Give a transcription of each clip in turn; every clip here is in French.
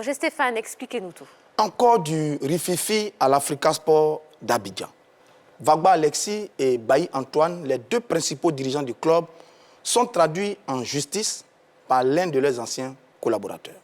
Roger Stéphane, expliquez-nous tout. Encore du rififi à l'Africa Sport d'Abidjan. Vagba Alexis et Bailly Antoine, les deux principaux dirigeants du club, sont traduits en justice par l'un de leurs anciens collaborateurs.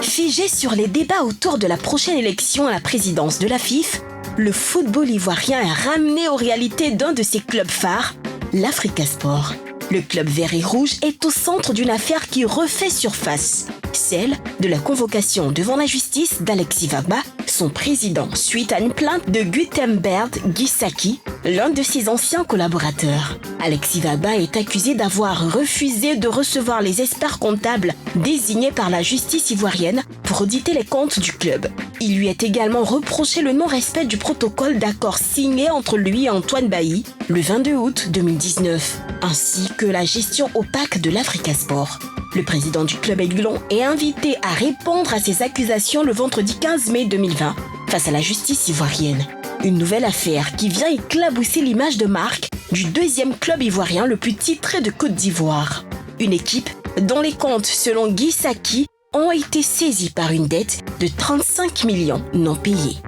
Figé sur les débats autour de la prochaine élection à la présidence de la FIF, le football ivoirien est ramené aux réalités d'un de ses clubs phares, l'Africa Sport. Le club vert et rouge est au centre d'une affaire qui refait surface, celle de la convocation devant la justice d'Alexis Vagba, son président, suite à une plainte de Gutenberg Gisaki, l'un de ses anciens collaborateurs. Alexis Vagba est accusé d'avoir refusé de recevoir les experts comptables désignés par la justice ivoirienne pour auditer les comptes du club. Il lui est également reproché le non-respect du protocole d'accord signé entre lui et Antoine Bailly le 22 août 2019, ainsi que la gestion opaque de l'Africa Sport. Le président du club aiglon est invité à répondre à ces accusations le vendredi 15 mai 2020 face à la justice ivoirienne. Une nouvelle affaire qui vient éclabousser l'image de marque du deuxième club ivoirien le plus titré de Côte d'Ivoire. Une équipe dont les comptes, selon Guy Saki, ont été saisis par une dette de 35 millions non payés.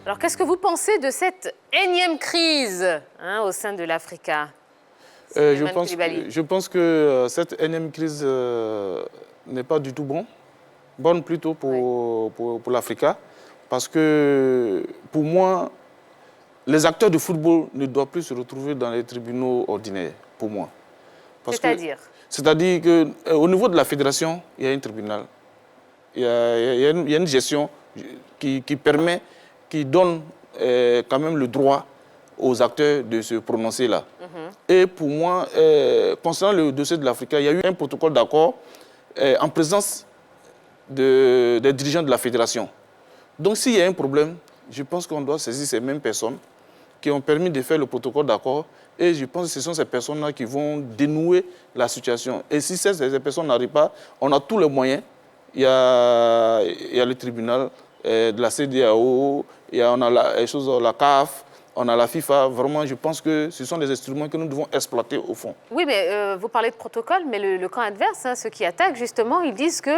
Alors, qu'est-ce que vous pensez de cette énième crise au sein de l'Africa? Je pense que cette énième crise n'est pas du tout bonne plutôt pour l'Africa, parce que pour moi, les acteurs de football ne doivent plus se retrouver dans les tribunaux ordinaires, pour moi. C'est-à-dire? C'est-à-dire qu'au niveau de la fédération, il y a un tribunal, il y a une gestion qui permet, qui donne quand même le droit aux acteurs de se prononcer là. Et pour moi, concernant le dossier de l'Africa, il y a eu un protocole d'accord en présence des dirigeants de la fédération. Donc s'il y a un problème, je pense qu'on doit saisir ces mêmes personnes qui ont permis de faire le protocole d'accord, et je pense que ce sont ces personnes-là qui vont dénouer la situation. Et si ces personnes n'arrivent pas, on a tous les moyens. Il y a le tribunal de la CEDEAO, on a la CAF, on a la FIFA. Vraiment, je pense que ce sont des instruments que nous devons exploiter au fond. Oui, mais vous parlez de protocole, mais le camp adverse, ceux qui attaquent, justement, ils disent que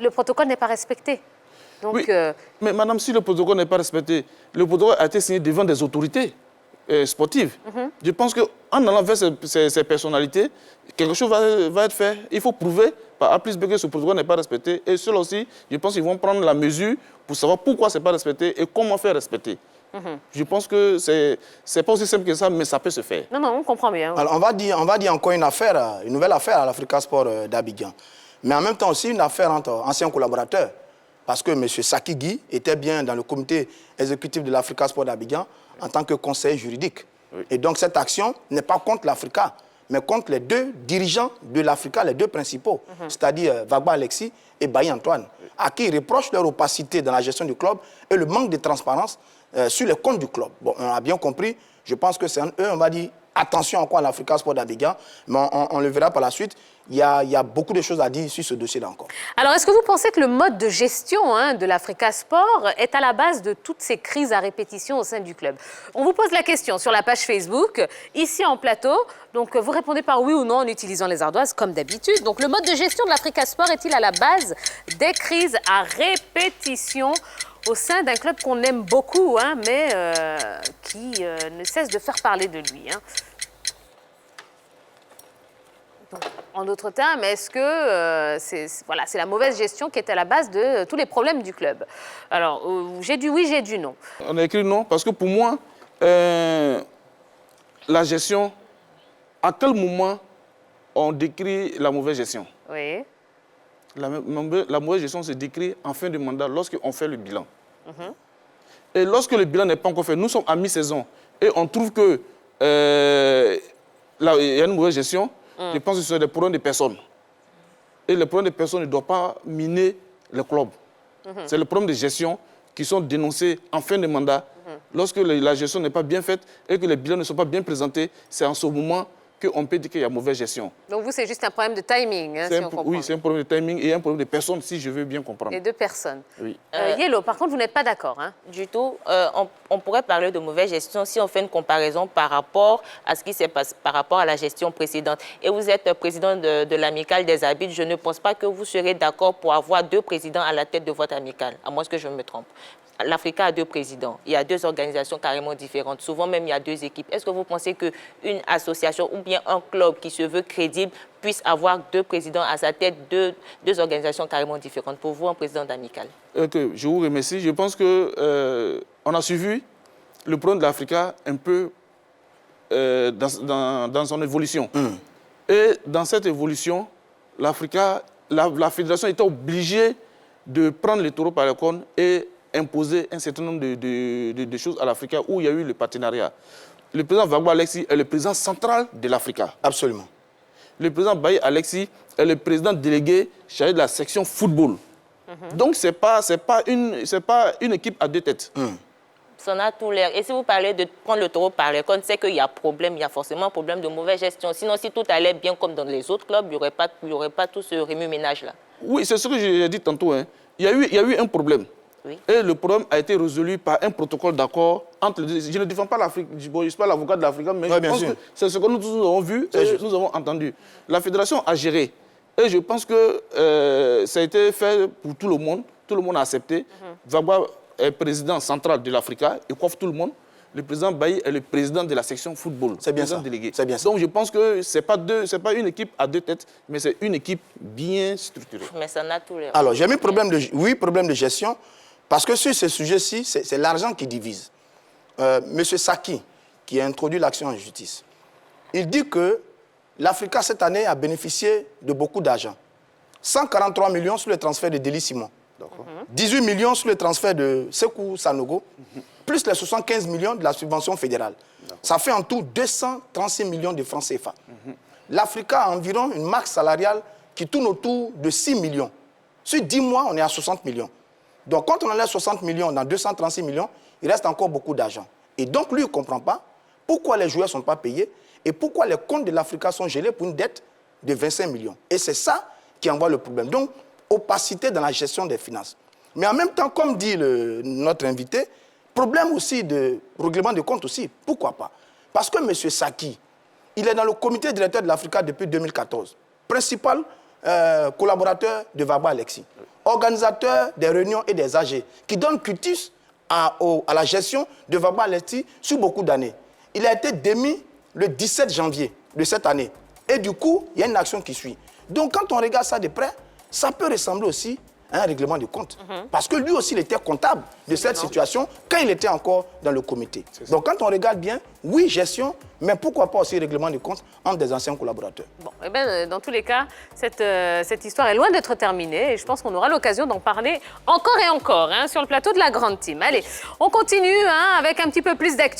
le protocole n'est pas respecté. Donc, oui, mais madame, si le protocole n'est pas respecté, le protocole a été signé devant des autorités sportives. Je pense qu'en allant vers ces personnalités, quelque chose va être fait. Il faut prouver par A plus B que ce protocole n'est pas respecté. Et ceux-là aussi, je pense qu'ils vont prendre la mesure pour savoir pourquoi ce n'est pas respecté et comment faire respecter. Je pense que ce n'est pas aussi simple que ça, mais ça peut se faire. Non, on comprend bien. Alors, on va dire encore une nouvelle affaire à l'Africa Sport d'Abidjan. Mais en même temps aussi une affaire entre anciens collaborateurs. Parce que M. Saki Guy était bien dans le comité exécutif de l'Africa Sport d'Abidjan en tant que conseiller juridique. Oui. Et donc cette action n'est pas contre l'Africa, mais contre les deux dirigeants de l'Africa, les deux principaux, c'est-à-dire Vagba Alexis et Bailly Antoine, à qui ils reprochent leur opacité dans la gestion du club et le manque de transparence sur les comptes du club. Bon, on a bien compris, je pense que c'est eux, on va dire, attention encore à l'Africa Sport d'Abidjan, mais on le verra par la suite. Il y a beaucoup de choses à dire sur ce dossier-là encore. Alors, est-ce que vous pensez que le mode de gestion de l'Africa Sport est à la base de toutes ces crises à répétition au sein du club? On vous pose la question sur la page Facebook, ici en plateau. Donc, vous répondez par oui ou non en utilisant les ardoises, comme d'habitude. Donc, le mode de gestion de l'Africa Sport est-il à la base des crises à répétition au sein d'un club qu'on aime beaucoup, mais qui ne cesse de faire parler de lui En d'autres termes, est-ce que c'est la mauvaise gestion qui est à la base de tous les problèmes du club? Alors, j'ai du oui, j'ai du non. On a écrit non parce que pour moi, la gestion, à quel moment on décrit la mauvaise gestion? Oui. La mauvaise gestion se décrit en fin de mandat lorsqu'on fait le bilan. Et lorsque le bilan n'est pas encore fait, nous sommes à mi-saison et on trouve que là, il y a une mauvaise gestion. Je pense que ce sont des problèmes de personnes. Et les problèmes de personnes ne doivent pas miner le club. C'est les problèmes de gestion qui sont dénoncés en fin de mandat. Lorsque la gestion n'est pas bien faite et que les bilans ne sont pas bien présentés, c'est en ce moment qu'on peut dire qu'il y a mauvaise gestion. Donc vous, c'est juste un problème de timing, hein, si on comprend. Oui, c'est un problème de timing et un problème de personnes, si je veux bien comprendre. Les deux personnes. Oui. Yellow, par contre, vous n'êtes pas d'accord, hein? Du tout. On pourrait parler de mauvaise gestion si on fait une comparaison par rapport à ce qui s'est passé, par rapport à la gestion précédente. Et vous êtes président de l'amicale des arbitres. Je ne pense pas que vous serez d'accord pour avoir 2 présidents à la tête de votre amicale, à moins que je me trompe. L'Africa a 2 présidents. Il y a 2 organisations carrément différentes. Souvent même, il y a 2 équipes. Est-ce que vous pensez qu'une association ou bien un club qui se veut crédible puisse avoir 2 présidents à sa tête, 2 organisations carrément différentes? Pour vous, un président d'amicale. Je vous remercie. Je pense qu'on a suivi le problème de l'Africa un peu dans son évolution. Et dans cette évolution, la fédération était obligée de prendre les taureaux par les cornes et imposer un certain nombre de choses à l'Africa où il y a eu le partenariat. Le président Vagbo Alexis est le président central de l'Africa. Absolument. Le président Baye Alexis est le président délégué chargé de la section football. Donc, ce n'est pas une équipe à 2 têtes. Ça en a tout l'air. Et si vous parlez de prendre le taureau par les cornes, c'est qu'il y a problème, il y a forcément un problème de mauvaise gestion. Sinon, si tout allait bien comme dans les autres clubs, il n'y aurait pas tout ce remue-ménage-là. Oui, c'est ce que j'ai dit tantôt. Hein. Il y a eu un problème. Oui. Et le problème a été résolu par un protocole d'accord entre les deux. Je ne défends pas l'Afrique, je ne suis pas l'avocat de l'Afrique, mais je pense que c'est ce que nous tous avons vu et nous avons entendu. La fédération a géré. Et je pense que ça a été fait pour tout le monde. Tout le monde a accepté. Vagbo est président central de l'Africa, il coiffe tout le monde. Le président Baye est le président de la section football. C'est bien ça. Délégué. C'est bien ça. Donc je pense que ce n'est pas une équipe à 2 têtes, mais c'est une équipe bien structurée. Mais ça en a tout l'air. Alors, j'ai mis problème de gestion, parce que sur ce sujet-ci, c'est l'argent qui divise. Monsieur Saki, qui a introduit l'action en justice, il dit que l'Africa, cette année, a bénéficié de beaucoup d'argent. 143 millions sur le transfert de Deli Simon. 18 millions sur le transfert de Sekou Sanogo, plus les 75 millions de la subvention fédérale. Ça fait en tout 236 millions de francs CFA. L'Africa a environ une masse salariale qui tourne autour de 6 millions. Sur 10 mois, on est à 60 millions. Donc, quand on enlève 60 millions dans 236 millions, il reste encore beaucoup d'argent. Et donc, lui, il ne comprend pas pourquoi les joueurs ne sont pas payés et pourquoi les comptes de l'Africa sont gelés pour une dette de 25 millions. Et c'est ça qui envoie le problème. Donc, opacité dans la gestion des finances. Mais en même temps, comme dit notre invité, problème aussi de règlement de compte aussi. Pourquoi pas? Parce que M. Saki, il est dans le comité directeur de l'Africa depuis 2014. Principal collaborateur de Vagbo Alexis. Organisateur des réunions et des AG, qui donne cutis à la gestion de Vagbo Alexis sur beaucoup d'années. Il a été démis le 17 janvier de cette année. Et du coup, il y a une action qui suit. Donc, quand on regarde ça de près, ça peut ressembler aussi à un règlement de compte. Parce que lui aussi, il était comptable de cette situation quand il était encore dans le comité. Donc, quand on regarde bien, oui, gestion, mais pourquoi pas aussi règlement de compte entre des anciens collaborateurs. Bon, eh bien, dans tous les cas, cette histoire est loin d'être terminée et je pense qu'on aura l'occasion d'en parler encore et encore hein, sur le plateau de la Grande Team. Allez, on continue hein, avec un petit peu plus d'actu.